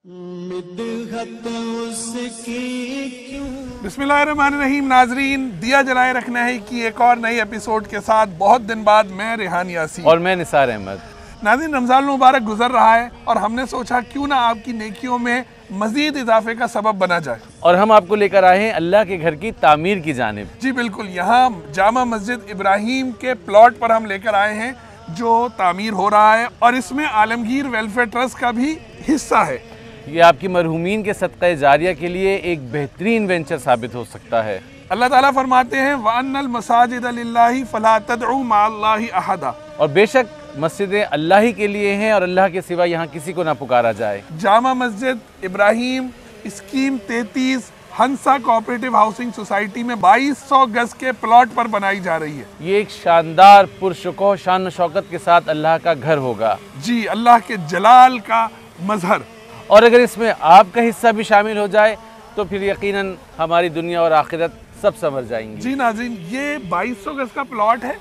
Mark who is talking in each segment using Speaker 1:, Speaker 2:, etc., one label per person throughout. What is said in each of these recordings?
Speaker 1: बिस्मिल्लाहिर्रहमानिर्रहीम। नाजरीन, दिया जलाए रखना है कि एक और नई एपिसोड के साथ बहुत दिन बाद मैं रेहान यासीन
Speaker 2: और मैं निसार अहमद।
Speaker 1: नाज़रीन, रमज़ान मुबारक गुजर रहा है और हमने सोचा क्यों ना आपकी नेकियों में मज़ीद इजाफे का सबब बना जाए,
Speaker 2: और हम आपको लेकर आए हैं अल्लाह के घर की तामीर की जानिब।
Speaker 1: जी बिल्कुल, यहाँ जामा मस्जिद इब्राहिम के प्लॉट पर हम लेकर आए हैं जो तामीर हो रहा है, और इसमें आलमगीर वेलफेयर ट्रस्ट का भी हिस्सा है।
Speaker 2: ये आपकी मरहूमीन के सदक़े जारिया के लिए एक बेहतरीन वेंचर साबित हो सकता है।
Speaker 1: अल्लाह ताला फरमाते हैं वअन्नल मसाजिद लिल्लाहि फला तदउ मअल्लाहि अहदा,
Speaker 2: और बेशक मस्जिदें अल्लाह ही के लिए हैं और अल्लाह के सिवा यहाँ किसी को ना पुकारा जाए।
Speaker 1: जामा मस्जिद इब्राहिम स्कीम 33 हंसा कोऑपरेटिव हाउसिंग सोसाइटी में 2200 गज के प्लॉट पर बनाई जा रही है।
Speaker 2: ये एक शानदार पुरशुकोह शान शौकत के साथ अल्लाह का घर होगा।
Speaker 1: जी, अल्लाह के जलाल का मजहर।
Speaker 2: और अगर इसमें आपका हिस्सा भी शामिल हो जाए तो फिर यकीनन हमारी दुनिया और आखिरत सब संवर जाएंगी।
Speaker 1: जी नाज़रीन, ये 2200 गज का प्लॉट है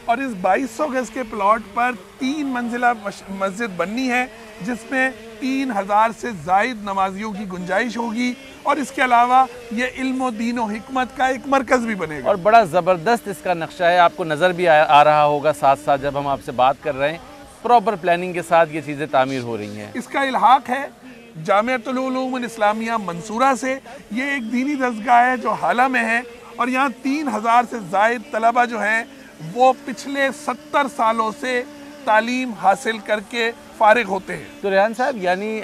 Speaker 1: और इस 2200 गज के प्लॉट पर 3 मंजिला मस्जिद बननी है, जिसमें 3000 से ज़ायद नमाजियों की गुंजाइश होगी, और इसके अलावा ये इल्म दीन और हिकमत का एक मरकज़ भी बनेगा।
Speaker 2: और बड़ा ज़बरदस्त इसका नक्शा है, आपको नज़र भी आ रहा होगा साथ साथ जब हम आपसे बात कर रहे हैं। प्रॉपर प्लानिंग के साथ ये चीज़ें तामीर हो रही हैं।
Speaker 1: इसका इल्हाक है जामिअतुल उलूम इस्लामिया मंसूरा से। ये एक दीनी दरसगाह है जो हाला में है, और यहाँ 3000 से ज़ायद तलबा जो हैं वो पिछले 70 सालों से तालीम हासिल करके फारिग होते हैं।
Speaker 2: तो रेहान साहब, यानी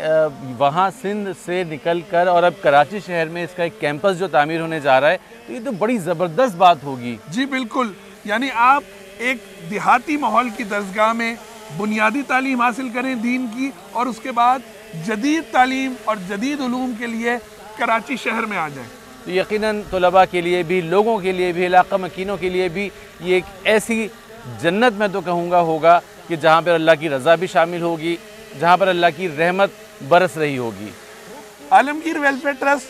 Speaker 2: वहाँ सिंध से निकल कर और अब कराची शहर में इसका एक कैंपस जो तामीर होने जा रहा है, तो ये तो बड़ी ज़बरदस्त बात होगी।
Speaker 1: जी बिल्कुल, यानी आप एक देहाती माहौल की दरसगाह में बुनियादी तालीम हासिल करें दीन की, और उसके बाद जदीद तालीम और जदीद उलूम के लिए कराची शहर में आ जाएं।
Speaker 2: तो यकीनन तलबा के लिए भी, लोगों के लिए भी, इलाका मकीनों के लिए भी ये एक ऐसी जन्नत मैं तो कहूँगा होगा कि जहाँ पर अल्लाह की रज़ा भी शामिल होगी, जहाँ पर अल्लाह की रहमत बरस रही होगी।
Speaker 1: आलमगीर वेलफेयर ट्रस्ट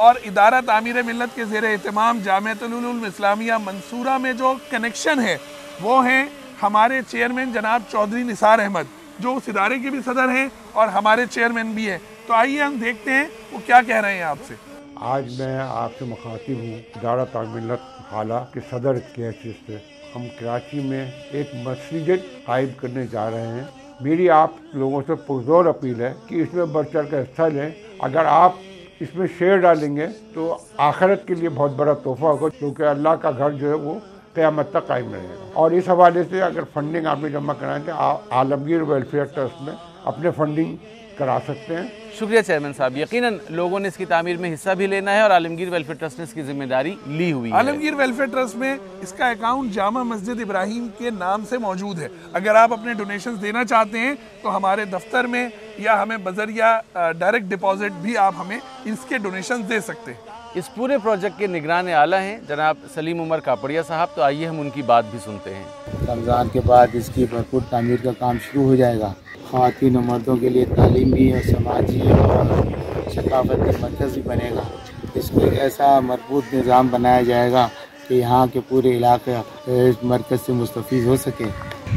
Speaker 1: और इदारा तामीर मिल्लत के ज़ेर एहतमाम जामिअतुल उलूम इस्लामिया मंसूरा में जो कनेक्शन है वो हैं हमारे चेयरमैन जनाब चौधरी निसार अहमद, जो उस इदारे के भी सदर हैं और हमारे चेयरमैन भी हैं। तो आइए हम देखते हैं वो क्या कह रहे हैं आपसे।
Speaker 3: आज मैं आपसे मुखातिब हूँ इदारा तामीरत हाला के सदर के हैसियत से। हम कराची में एक मस्जिद कायम करने जा रहे हैं। मेरी आप लोगों से पुरजोर अपील है कि इसमें बढ़ चढ़ कर हिस्सा लें। अगर आप इसमें शेयर डालेंगे तो आखिरत के लिए बहुत बड़ा तोहफा होगा, क्योंकि अल्लाह का घर जो है वो क़यामत तक कायम रहेगा। और इस हवाले से अगर फंडिंग आपने जमा कराएं तो आलमगीर वेलफेयर ट्रस्ट में अपने फंडिंग करा सकते हैं।
Speaker 2: शुक्रिया चेयरमैन साहब। यकीनन लोगों ने इसकी तामीर में हिस्सा भी लेना है और आलमगीर वेलफेयर ट्रस्ट ने इसकी जिम्मेदारी ली हुई है।
Speaker 1: आलमगीर वेलफेयर ट्रस्ट में इसका अकाउंट जामा मस्जिद इब्राहिम के नाम से मौजूद है। अगर आप अपने डोनेशंस देना चाहते हैं तो हमारे दफ्तर में या हमें बजरिया डायरेक्ट डिपॉजिट भी आप हमें इसके डोनेशंस दे सकते हैं।
Speaker 2: इस पूरे प्रोजेक्ट के निगरान आला हैं जनाब सलीम उमर कापड़िया साहब, तो आइए हम उनकी बात भी सुनते हैं।
Speaker 4: रमज़ान के बाद इसकी भरपूर तामीर का काम शुरू हो जाएगा। ख़वातीन और मर्दों के लिए तालीमी और समाजी और सकाफती मरकज़ भी बनेगा। इसको एक ऐसा मजबूत निज़ाम बनाया जाएगा कि यहाँ के पूरे इलाके इस मरकज़ से मुस्तफ़ीज़ हो सके,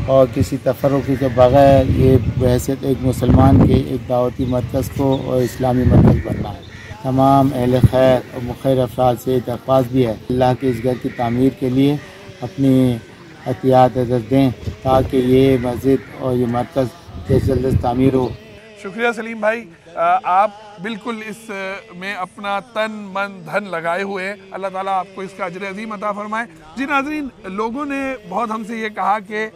Speaker 4: और किसी तफर्रुक़ के बग़ैर ये बहैसियत एक मुसलमान के एक दावती मरकज़ को और इस्लामी मरकज़ बनना है। तमाम अहले खैर और मुखैर अफराद से दरख्वास्त भी है अल्लाह के इस घर की तामीर के लिए अपनी एहतियात दें, ताकि ये मस्जिद और ये मरकज़ जल्द तामीर हो।
Speaker 1: शुक्रिया सलीम भाई, आप बिल्कुल इस में अपना तन मन धन लगाए हुए हैं। अल्लाह ताला आपको इसका अजर अज़ीम अता फरमाए। जी नाज़रीन, लोगों ने बहुत हमसे ये कहा कि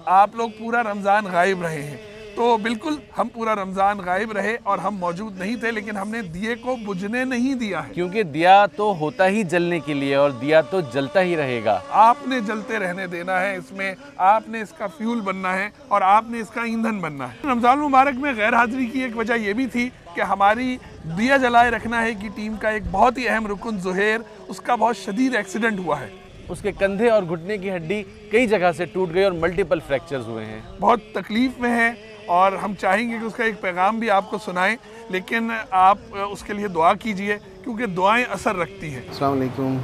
Speaker 1: आप लोग पूरा रमज़ान गायब रहे हैं, तो बिल्कुल हम पूरा रमज़ान गायब रहे और हम मौजूद नहीं थे, लेकिन हमने दिए को बुझने नहीं दिया है,
Speaker 2: क्योंकि दिया तो होता ही जलने के लिए और दिया तो जलता ही रहेगा।
Speaker 1: आपने जलते रहने देना है, इसमें आपने इसका फ्यूल बनना है और आपने इसका ईंधन बनना है। रमज़ान मुबारक में गैर हाजिरी की एक वजह यह भी थी कि हमारी दिया जलाए रखना है कि टीम का एक बहुत ही अहम रुकन ज़ुहैर, उसका बहुत शदीद एक्सीडेंट हुआ है।
Speaker 2: उसके कंधे और घुटने की हड्डी कई जगह से टूट गई और मल्टीपल फ्रैक्चर्स हुए हैं।
Speaker 1: बहुत तकलीफ़ में है और हम चाहेंगे कि उसका एक पैगाम भी आपको सुनाएं, लेकिन आप उसके लिए दुआ कीजिए क्योंकि दुआएं असर रखती हैं।
Speaker 5: अस्सलाम वालेकुम,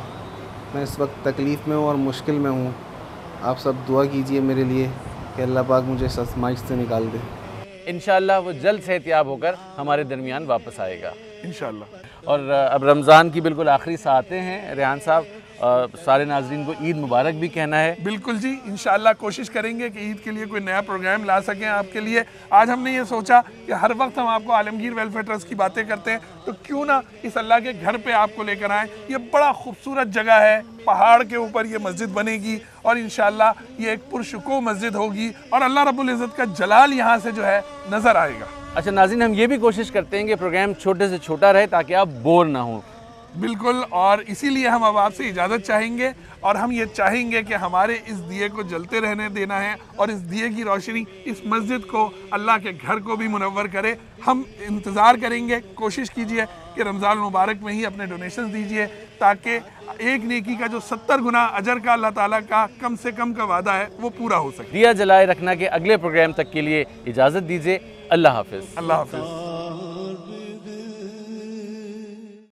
Speaker 5: मैं इस वक्त तकलीफ़ में हूँ और मुश्किल में हूँ। आप सब दुआ कीजिए मेरे लिए कि अल्लाह पाक मुझे इस आज़माइश से निकाल दे।
Speaker 2: انشاءاللہ وہ جلد صحتیاب ہو کر ہمارے درمیان واپس آئے گا
Speaker 1: انشاءاللہ۔
Speaker 2: اور اب رمضان کی بالکل آخری ساعتیں ہیں ریحان صاحب، سارے ناظرین کو عید مبارک بھی کہنا ہے۔
Speaker 1: بالکل جی، انشاءاللہ کوشش کریں گے کہ عید کے لیے کوئی نیا پروگرام لا سکیں آپ کے لیے۔ آج ہم نے یہ سوچا کہ ہر وقت ہم آپ کو عالمگیر ویلفیئر ٹرسٹ کی باتیں کرتے ہیں، تو کیوں نہ اس اللہ کے گھر پہ آپ کو لے کر آئیں۔ یہ بڑا خوبصورت جگہ ہے، پہاڑ کے اوپر یہ مسجد بنے گی اور انشاءاللہ یہ ایک پرشکوہ مسجد ہوگی اور اللہ رب العزت کا جلال یہاں سے جو ہے نظر آئے گا۔
Speaker 2: اچھا ناظرین، ہم یہ بھی کوشش کرتے ہیں کہ پروگرام چھوٹے سے چھوٹا رہے تاکہ آپ بور نہ ہوں۔
Speaker 1: بالکل، اور اسی لیے ہم اب آپ سے اجازت چاہیں گے، اور ہم یہ چاہیں گے کہ ہمارے اس دیے کو جلتے رہنے دینا ہے، اور اس دیے کی روشنی اس مسجد کو، اللہ کے گھر کو بھی منور کرے۔ ہم انتظار کریں گے، کوشش کیجئے کہ رمضان المبارک میں ہی اپنے ڈونیشنز دیجئے، تاکہ ایک نیکی کا جو 70 گنا اجر کا اللہ تعالیٰ کا کم سے کم کا وعدہ ہے وہ پورا ہو سکے۔
Speaker 2: دیا جلائے رکھنا کے اگلے پروگرام تک کے لیے اجازت دیجیے۔ اللہ حافظ۔
Speaker 1: اللہ حافظ۔